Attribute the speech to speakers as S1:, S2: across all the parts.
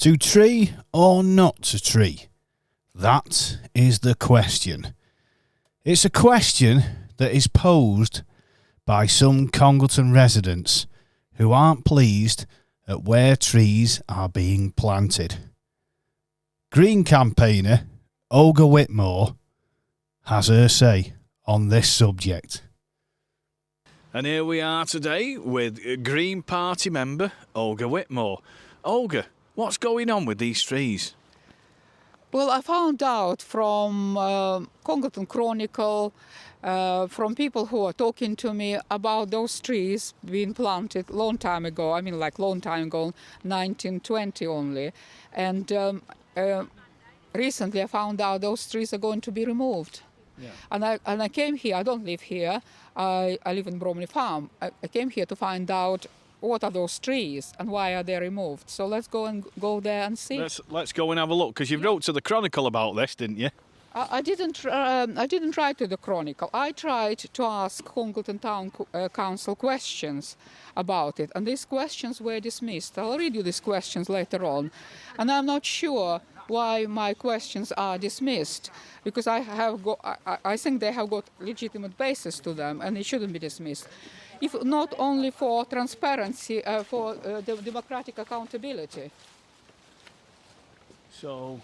S1: To tree or not to tree? That is the question. It's a question that is posed by some Congleton residents who aren't pleased at where trees are being planted. Green campaigner Olga Whitmore has her say on this subject. And here we are today with Green Party member Olga Whitmore. Olga, what's going on with these trees?
S2: Well, I found out from Congleton Chronicle, from people who are talking to me about those trees being planted long time ago. I mean, like long time ago, 1920 only. And recently I found out those trees are going to be removed. Yeah. And I came here. I don't live here. I live in Bromley Farm. I came here to find out what are those trees and why are they removed. So let's go there and see.
S1: Let's go and have a look, because you wrote to the Chronicle about this, didn't you?
S2: I didn't write to the Chronicle. I tried to ask Congleton Town Council questions about it, and these questions were dismissed. I'll read you these questions later on, and I'm not sure why my questions are dismissed, because I think they have got legitimate basis to them, and it shouldn't be dismissed. If not only for transparency, for the democratic accountability.
S1: So,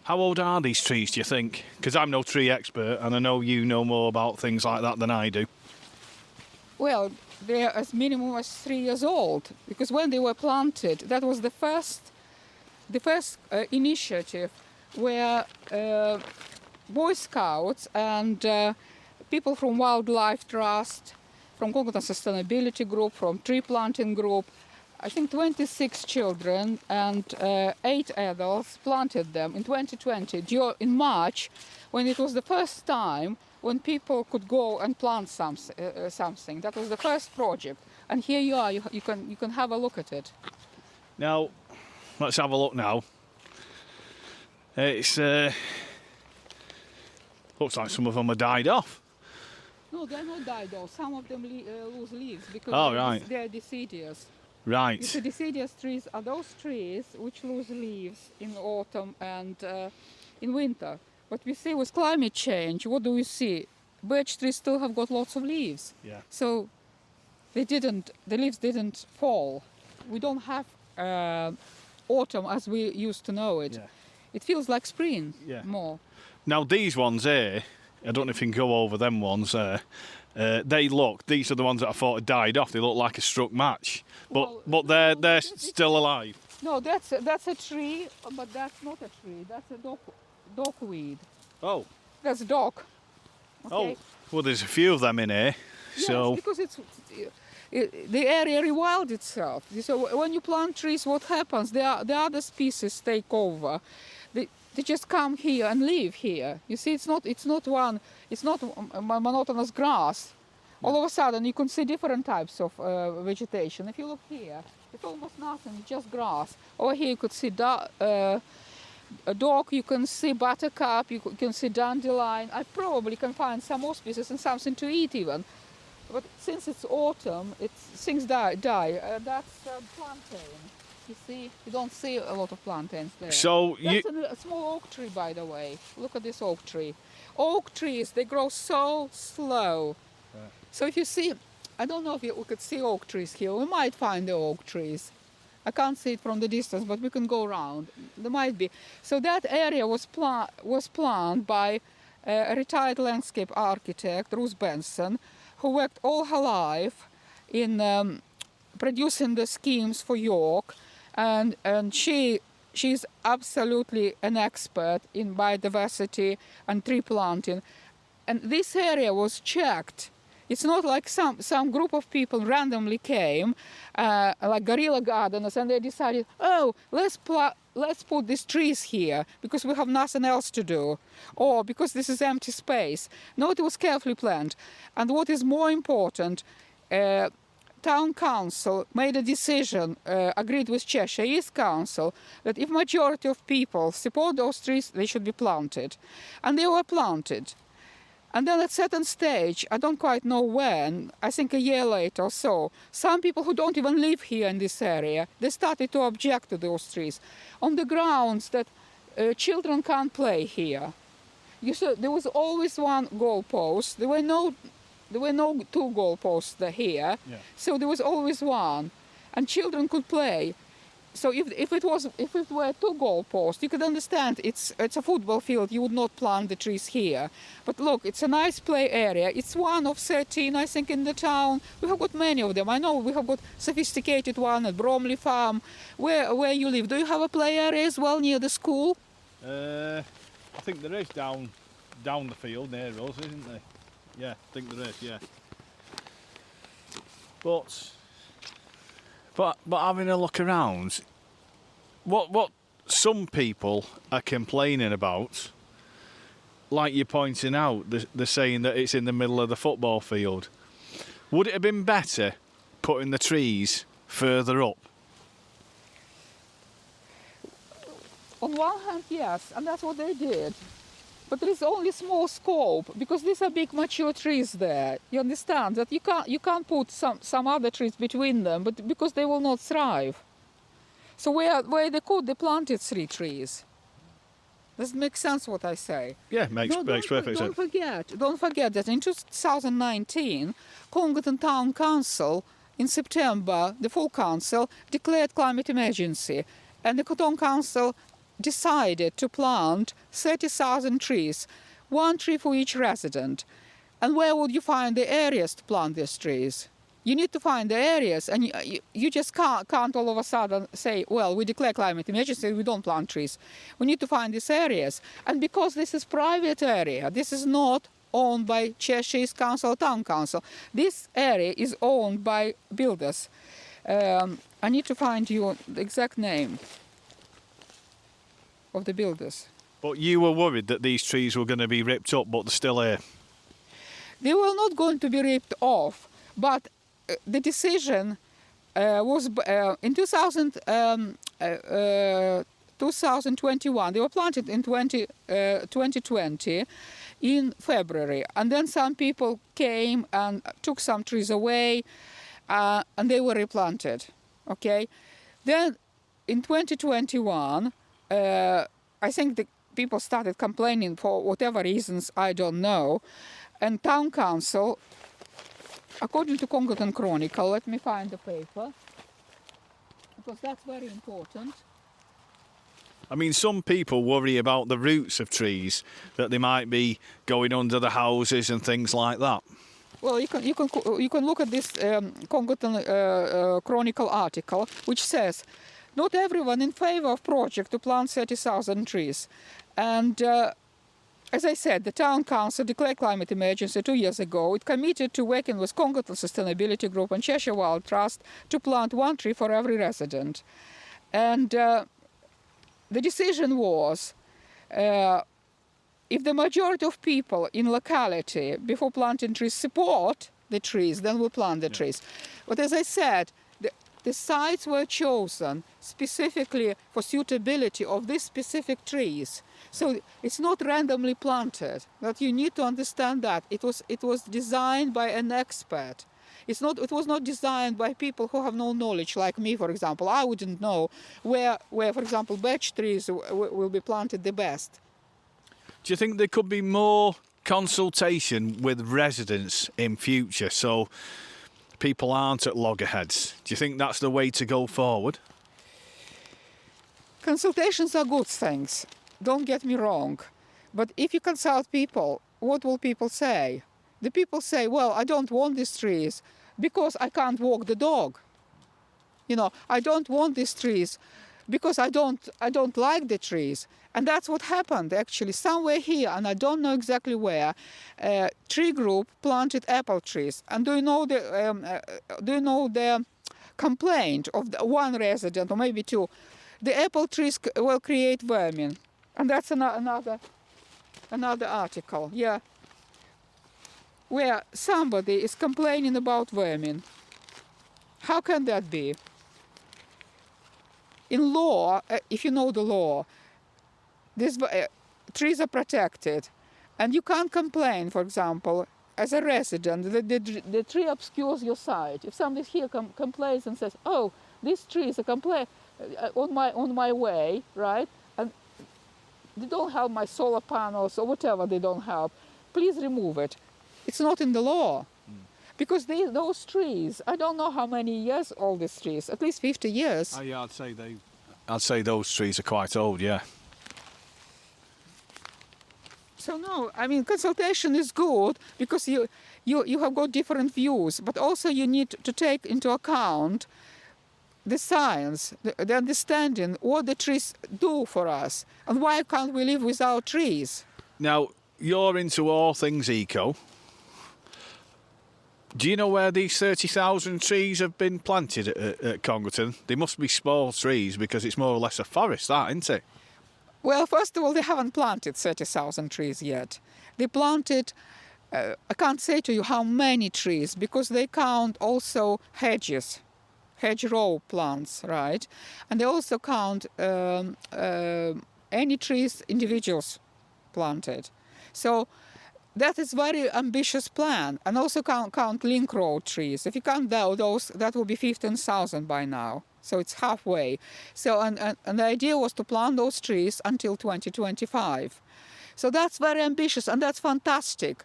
S1: how old are these trees, do you think? Because I'm no tree expert, and I know you know more about things like that than I do.
S2: Well, they're as minimum as 3 years old, because when they were planted, that was the first initiative where Boy Scouts and people from Wildlife Trust, from Congleton Sustainability Group, from Tree Planting Group, I think 26 children and 8 adults planted them in 2020, in March, when it was the first time when people could go and plant something. That was the first project. And here you are, you can have a look at it.
S1: Now, let's have a look now. It's looks like some of them are died off.
S2: No, they're not died off. Some of them lose leaves because they're deciduous.
S1: Right.
S2: The deciduous trees are those trees which lose leaves in autumn and in winter. But we see with climate change, what do we see? Birch trees still have got lots of leaves.
S1: Yeah.
S2: So the leaves didn't fall. We don't have autumn as we used to know it.
S1: Yeah.
S2: It feels like spring more.
S1: Now these ones here, I don't know if you can go over them ones there. These are the ones that I thought had died off. They look like a struck match, but they're still alive.
S2: No, that's a tree, but that's not a tree. That's a dockweed.
S1: Oh.
S2: That's dock. Okay.
S1: Oh, well, there's a few of them in here.
S2: Yes,
S1: so
S2: because the area rewilds itself. So when you plant trees, what happens? The other species take over. They just come here and live here. You see, it's not monotonous grass. All of a sudden, you can see different types of vegetation. If you look here, it's almost nothing, it's just grass. Over here, you could see a dock, you can see buttercup, you can see dandelion. I probably can find some more species and something to eat even. But since it's autumn, things die. That's plantain. You see, you don't see a lot of plantains there.
S1: So
S2: that's a small oak tree, by the way. Look at this oak tree. Oak trees, they grow so slow. Right. So if you see, I don't know if we could see oak trees here. We might find the oak trees. I can't see it from the distance, but we can go around. There might be. So that area was planned by a retired landscape architect, Ruth Benson, who worked all her life in producing the schemes for York. And she's absolutely an expert in biodiversity and tree planting. And this area was checked. It's not like some group of people randomly came, like guerrilla gardeners, and they decided, oh, let's put these trees here because we have nothing else to do, or because this is empty space. No, it was carefully planned. And what is more important, Town Council made a decision, agreed with Cheshire East Council, that if majority of people support those trees, they should be planted. And they were planted. And then at certain stage, I don't quite know when, I think a year later or so, some people who don't even live here in this area, they started to object to those trees on the grounds that children can't play here. There was always one goalpost. There were no two goalposts here, so there was always one, and children could play. So if it were two goalposts, you could understand it's a football field. You would not plant the trees here. But look, it's a nice play area. It's one of 13, I think, in the town. We have got many of them. I know we have got sophisticated one at Bromley Farm. Where you live, do you have a play area as well near the school?
S3: I think there is down the field near us, isn't there? Yeah, I think there is. Yeah.
S1: But having a look around, what some people are complaining about, like you're pointing out, they're saying that it's in the middle of the football field. Would it have been better putting the trees further up?
S2: On one hand, yes, and that's what they did. But there is only small scope, because these are big mature trees there. You understand that you can't put some other trees between them, but because they will not thrive. So where they could, they planted 3 trees. Does it make sense what I say?
S3: Yeah, makes perfect sense.
S2: Don't forget that in 2019, Congleton Town Council, in September, the full council declared climate emergency, and the Town Council decided to plant 30,000 trees, 1 tree for each resident. And where would you find the areas to plant these trees? You need to find the areas, and you just can't all of a sudden say, well, we declare climate emergency, we don't plant trees. We need to find these areas. And because this is private area, this is not owned by Cheshire East Council or Town Council. This area is owned by builders. I need to find you the exact name of the builders.
S1: But you were worried that these trees were going to be ripped up, but they're still here.
S2: They were not going to be ripped off, but the decision was in 2021. They were planted in 2020 in February, and then some people came and took some trees away, and they were replanted. Okay, then in 2021. I think the people started complaining for whatever reasons, I don't know. And Town Council, according to Congleton Chronicle, let me find the paper, because that's very important.
S1: I mean, some people worry about the roots of trees, that they might be going under the houses and things like that.
S2: Well, you can look at this Congleton Chronicle article, which says, not everyone in favor of project to plant 30,000 trees. And as I said, the Town Council declared climate emergency 2 years ago. It committed to working with Congleton Sustainability Group and Cheshire Wild Trust to plant 1 tree for every resident. And the decision was, if the majority of people in locality, before planting trees, support the trees, then we'll plant the trees. But as I said, the sites were chosen specifically for suitability of these specific trees. So it's not randomly planted. But you need to understand that it was designed by an expert. It was not designed by people who have no knowledge, like me, for example. I wouldn't know where for example, birch trees will be planted the best.
S1: Do you think there could be more consultation with residents in future, so people aren't at loggerheads? Do you think that's the way to go forward?
S2: Consultations are good things, don't get me wrong. But if you consult people, what will people say? The people say, well, I don't want these trees because I can't walk the dog. I don't want these trees because I don't like the trees. And that's what happened, actually. Somewhere here, and I don't know exactly where, a tree group planted apple trees. And do you know the complaint of one resident, or maybe 2? The apple trees will create vermin. And that's another article, yeah, where somebody is complaining about vermin. How can that be? In law, if you know the law, these trees are protected, And you can't complain, for example, as a resident, that the tree obscures your sight. If somebody here complains and says, "Oh, this tree is on my way," right? And they don't help my solar panels or whatever they don't help, please remove it. It's not in the law. Because those trees, I don't know how many years old these trees, at least 50 years.
S3: Oh, yeah, I'd say those trees are quite old, yeah.
S2: So no, I mean, consultation is good because you have got different views, but also you need to take into account the science, the understanding what the trees do for us, and why can't we live without trees?
S3: Now, you're into all things eco. Do you know where these 30,000 trees have been planted at Congleton? They must be small trees because it's more or less a forest, that, isn't it?
S2: Well, first of all, they haven't planted 30,000 trees yet. They planted, I can't say to you how many trees, because they count also hedges, hedgerow plants, right? And they also count any trees individuals planted. So that is very ambitious plan. And also count link road trees. If you count those, that will be 15,000 by now. So it's halfway. So and the idea was to plant those trees until 2025. So that's very ambitious, and that's fantastic,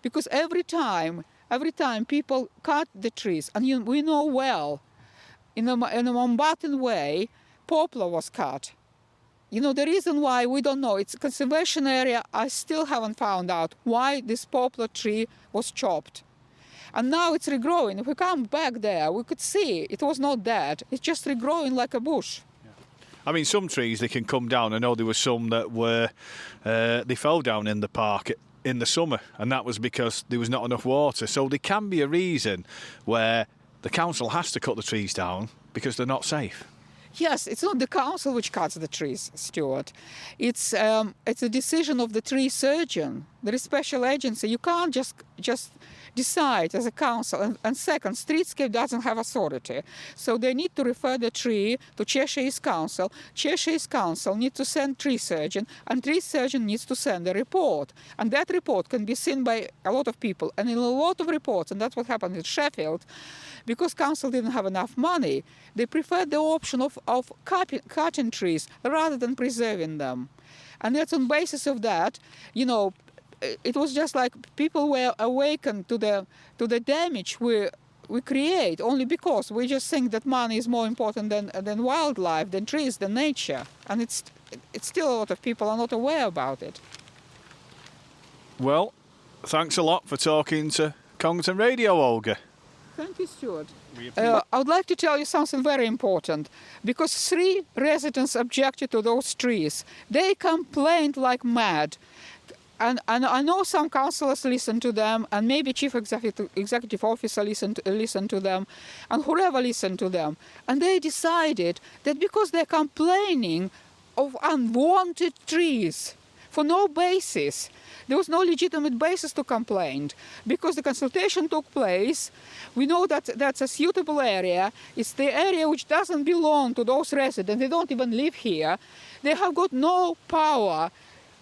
S2: because every time people cut the trees, and we know well, in a Mountbatten way, poplar was cut. You know, the reason why we don't know, it's a conservation area. I still haven't found out why this poplar tree was chopped. And now it's regrowing. If we come back there, we could see it was not dead. It's just regrowing like a bush.
S3: Yeah. I mean, some trees, they can come down. I know there were some that were, they fell down in the park in the summer, and that was because there was not enough water. So there can be a reason where the council has to cut the trees down because they're not safe.
S2: Yes, it's not the council which cuts the trees, Stuart. It's a decision of the tree surgeon. There is special agency. You can't just decide as a council. And second, streetscape doesn't have authority. So they need to refer the tree to Cheshire East Council. Cheshire East Council needs to send tree surgeon, and tree surgeon needs to send a report. And that report can be seen by a lot of people. And in a lot of reports, and that's what happened in Sheffield, because council didn't have enough money, they preferred the option of cutting trees rather than preserving them. And that's on basis of that, you know, it was just like people were awakened to the damage we create only because we just think that money is more important than wildlife, than trees, than nature. And it's still a lot of people are not aware about it.
S3: Well, thanks a lot for talking to Congleton Radio, Olga.
S2: Thank you, Stuart. I would like to tell you something very important, because 3 residents objected to those trees. They complained like mad. And I know some councillors listened to them, and maybe chief executive officer listened to them, and whoever listened to them. And they decided that because they're complaining of unwanted trees for no basis, there was no legitimate basis to complain, because the consultation took place. We know that that's a suitable area. It's the area which doesn't belong to those residents. They don't even live here. They have got no power.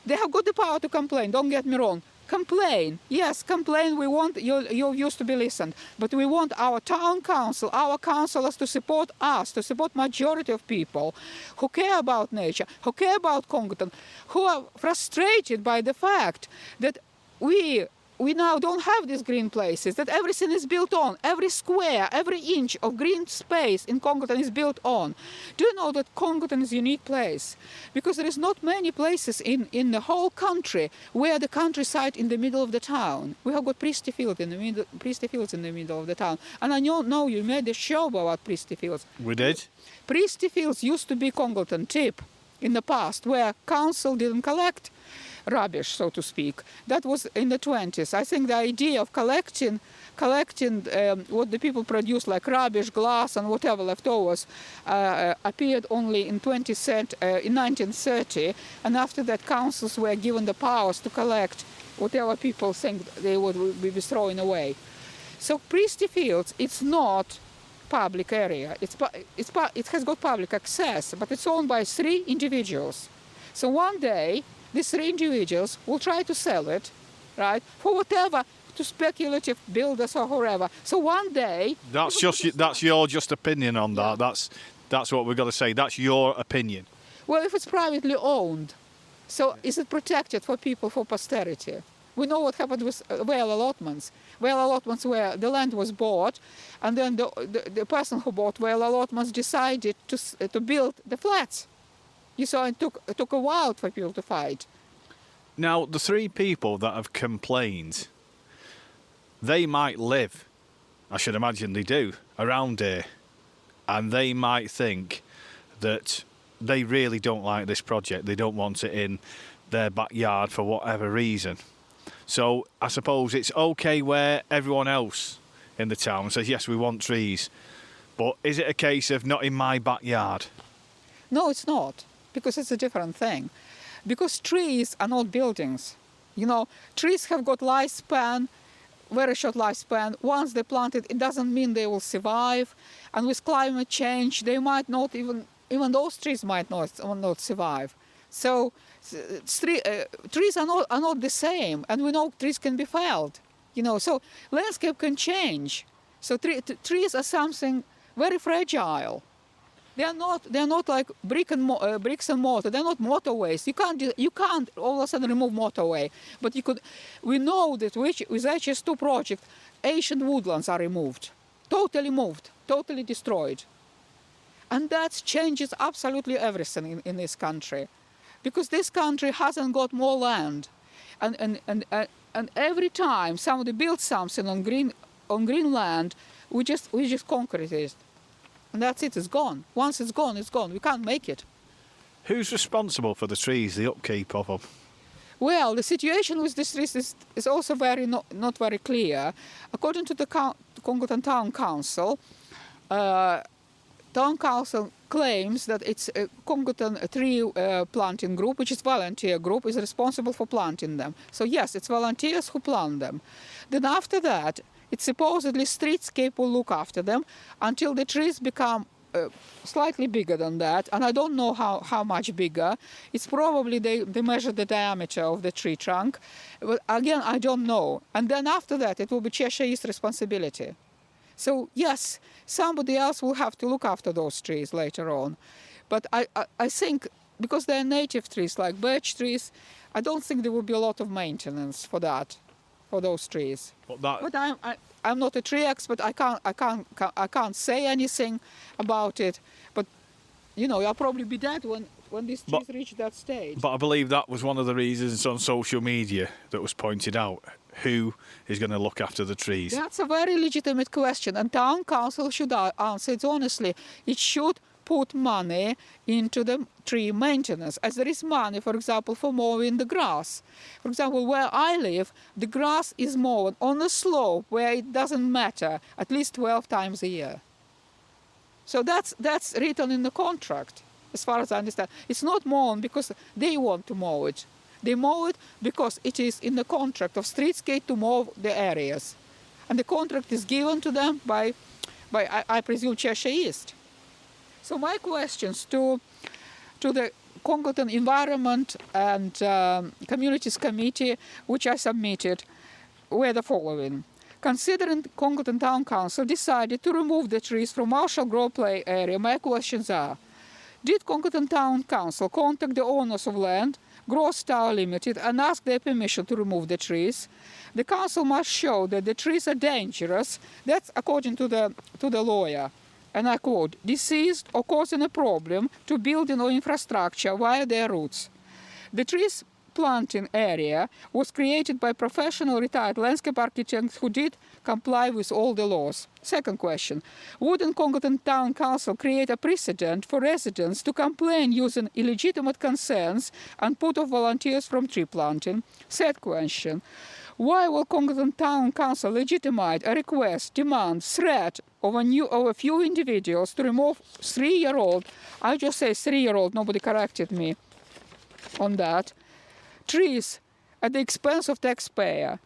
S2: They have got the power to complain, don't get me wrong. Complain, yes, complain, we want your views to be listened. But we want our town council, our councillors to support us, to support majority of people who care about nature, who care about Congleton, who are frustrated by the fact that we now don't have these green places, that everything is built on, every square, every inch of green space in Congleton is built on. Do you know that Congleton is a unique place? Because there is not many places in the whole country where the countryside in the middle of the town. We have got Priestley Fields in the middle of the town. And I know you made a show about Priestley Fields.
S3: We did.
S2: Priestley Fields used to be Congleton tip in the past, where council didn't collect rubbish, so to speak. That was in the 20s. I think the idea of collecting what the people produce, like rubbish, glass, and whatever leftovers, appeared only in 1930. And after that, councils were given the powers to collect whatever people think they would be throwing away. So Priestley Fields, it's not public area. It has got public access, but it's owned by 3 individuals. So one day, these 3 individuals will try to sell it, right, for whatever, to speculative builders or whoever. So one day...
S3: That's your opinion on that.
S2: Yeah.
S3: That's what we've got to say. That's your opinion.
S2: Well, if it's privately owned, so is it protected for people, for posterity? We know what happened with well allotments. Well allotments where the land was bought, and then the person who bought well allotments decided to build the flats. You saw it took a while for people to fight.
S3: Now, the 3 people that have complained, they might live, I should imagine they do, around here, and they might think that they really don't like this project. They don't want it in their backyard for whatever reason. So I suppose it's okay where everyone else in the town says, yes, we want trees. But is it a case of not in my backyard?
S2: No, it's not, because it's a different thing. Because trees are not buildings. You know, trees have got lifespan, very short lifespan. Once they're planted, it doesn't mean they will survive. And with climate change, they might not even those trees might not survive. So trees are not the same, and we know trees can be felled. You know, so landscape can change. So trees are something very fragile. They are not like bricks and mortar. They're not motorways. You can't all of a sudden remove motorway, but you could. We know that with HS2 project, ancient woodlands are removed, totally destroyed, and that changes absolutely everything in this country, because this country hasn't got more land, and every time somebody builds something on green land, we just concrete it. And that's it, it's gone. Once it's gone, it's gone. We can't make it.
S3: Who's responsible for the trees, the upkeep of them?
S2: Well, the situation with these trees is also not very clear. According to the Congleton Town Council, Town Council claims that it's a Congleton tree planting group, which is volunteer group, is responsible for planting them. So yes, it's volunteers who plant them. Then after that, it's supposedly streetscape will look after them until the trees become slightly bigger than that, and I don't know how much bigger. It's probably they measure the diameter of the tree trunk, but again, I don't know. And then after that, it will be Cheshire East responsibility. So yes, somebody else will have to look after those trees later on. But I think, because they're native trees like birch trees, I don't think there will be a lot of maintenance for those trees. But I'm not a tree expert. I can't say anything about it. But you know, I'll probably be dead when these trees reach that stage.
S3: But I believe that was one of the reasons on social media that was pointed out. Who is going to look after the trees? That's
S2: a very legitimate question, and Town Council should answer it honestly. It should put money into the tree maintenance, as there is money, for example, for mowing the grass. For example, where I live, the grass is mowed on a slope where it doesn't matter, at least 12 times a year. So that's written in the contract, as far as I understand. It's not mown because they want to mow it. They mow it because it is in the contract of Streetscape to mow the areas. And the contract is given to them by I presume, Cheshire East. So my questions to the Congleton Environment and Communities Committee, which I submitted, were the following. Considering Congleton Town Council decided to remove the trees from Marshall Grove Play area, my questions are: did Congleton Town Council contact the owners of land, Gross Tower Limited, and ask their permission to remove the trees? The council must show that the trees are dangerous. That's according to the lawyer. And I quote, diseased or causing a problem to building or infrastructure via their roots. The trees planting area was created by professional retired landscape architects who did comply with all the laws. Second question, wouldn't Congleton Town Council create a precedent for residents to complain using illegitimate concerns and put off volunteers from tree planting? Third question, why will Congleton Town Council legitimize a request, demand, threat of a few individuals to remove 3-year-old, I just say 3-year-old, nobody corrected me on that, trees at the expense of taxpayer?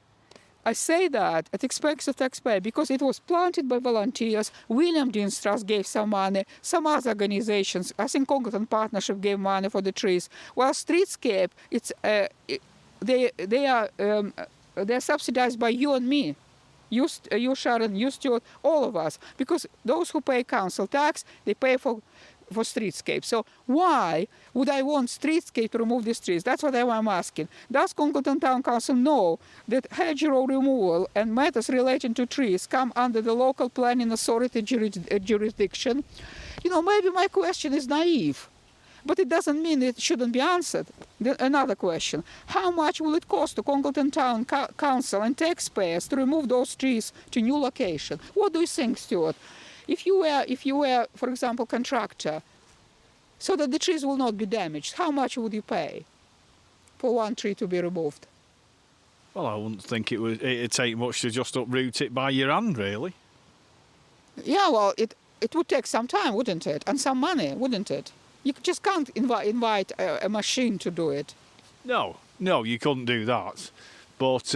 S2: I say that at expense of taxpayer because it was planted by volunteers. William Dean Strauss gave some money. Some other organizations, I think Congleton Partnership gave money for the trees. While Streetscape, they're subsidized by you and me. You Sharon, you Stuart, all of us. Because those who pay council tax, they pay for Streetscape. So why would I want Streetscape to remove these trees? That's what I'm asking. Does Congleton Town Council know that hedgerow removal and matters relating to trees come under the local planning authority jurisdiction? Maybe my question is naive, but it doesn't mean it shouldn't be answered. Another question: how much will it cost to Congleton Town Council and taxpayers to remove those trees to new location? What do you think, Stuart? If you were, for example, contractor, so that the trees will not be damaged, how much would you pay for one tree to be removed?
S3: Well, I wouldn't think it'd take much to just uproot it by your hand, really.
S2: Yeah, well, it would take some time, wouldn't it? And some money, wouldn't it? You just can't invite a machine to do it.
S3: No, you couldn't do that. But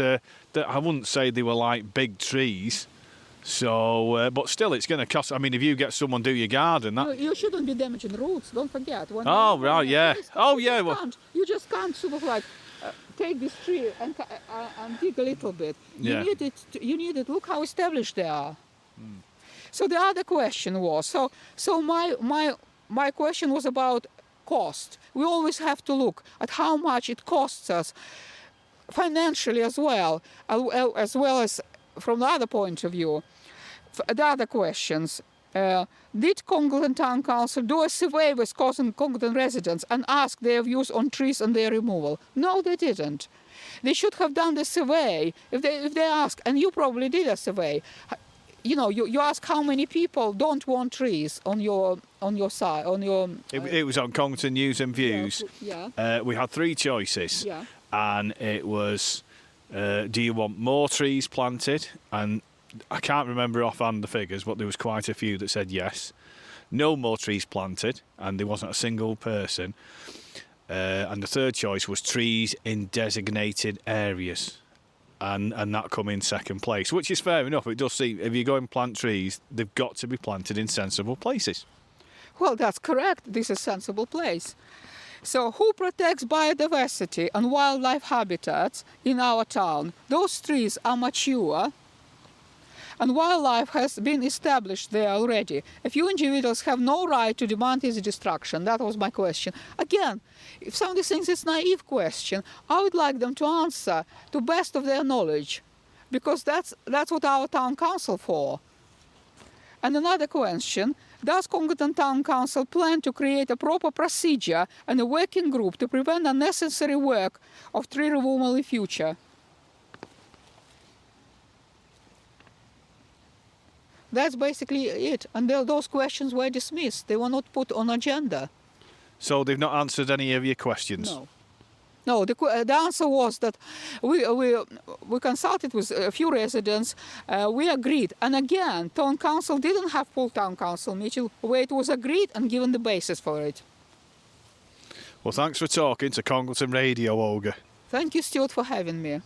S3: I wouldn't say they were like big trees. So, but still, it's going to cost. I mean, if you get someone do your garden,
S2: you shouldn't be damaging roots. Don't forget. You just can't sort of like take this tree and dig a little bit.
S3: Yeah.
S2: You need it. Look how established they are. Mm. So the other question was so my question was about cost. We always have to look at how much it costs us financially as well as from the other point of view. The other questions. Did Congleton Town Council do a survey with Congleton residents and ask their views on trees and their removal? No, they didn't. They should have done the survey if they ask, and you probably did a survey. You ask how many people don't want trees on your side, on your...
S3: It was on Congleton News and Views.
S2: Yeah.
S3: We had 3 choices.
S2: Yeah.
S3: And it was, do you want more trees planted? And I can't remember offhand the figures, but there was quite a few that said yes. No more trees planted, and there wasn't a single person. And the third choice was trees in designated areas. And that come in second place, which is fair enough. It does seem, if you go and plant trees, they've got to be planted in sensible places.
S2: Well, that's correct. This is a sensible place. So who protects biodiversity and wildlife habitats in our town? Those trees are mature, and wildlife has been established there already. A few individuals have no right to demand its destruction. That was my question. Again, if somebody thinks it's a naive question, I would like them to answer to best of their knowledge, because that's what our town council for. And another question: does Congleton Town Council plan to create a proper procedure and a working group to prevent unnecessary work of tree removal in future? That's basically it. And those questions were dismissed. They were not put on agenda.
S3: So they've not answered any of your questions?
S2: No, the answer was that we consulted with a few residents. We agreed. And again, town council didn't have full town council meeting where it was agreed and given the basis for it.
S3: Well, thanks for talking to Congleton Radio, Olga.
S2: Thank you, Stuart, for having me.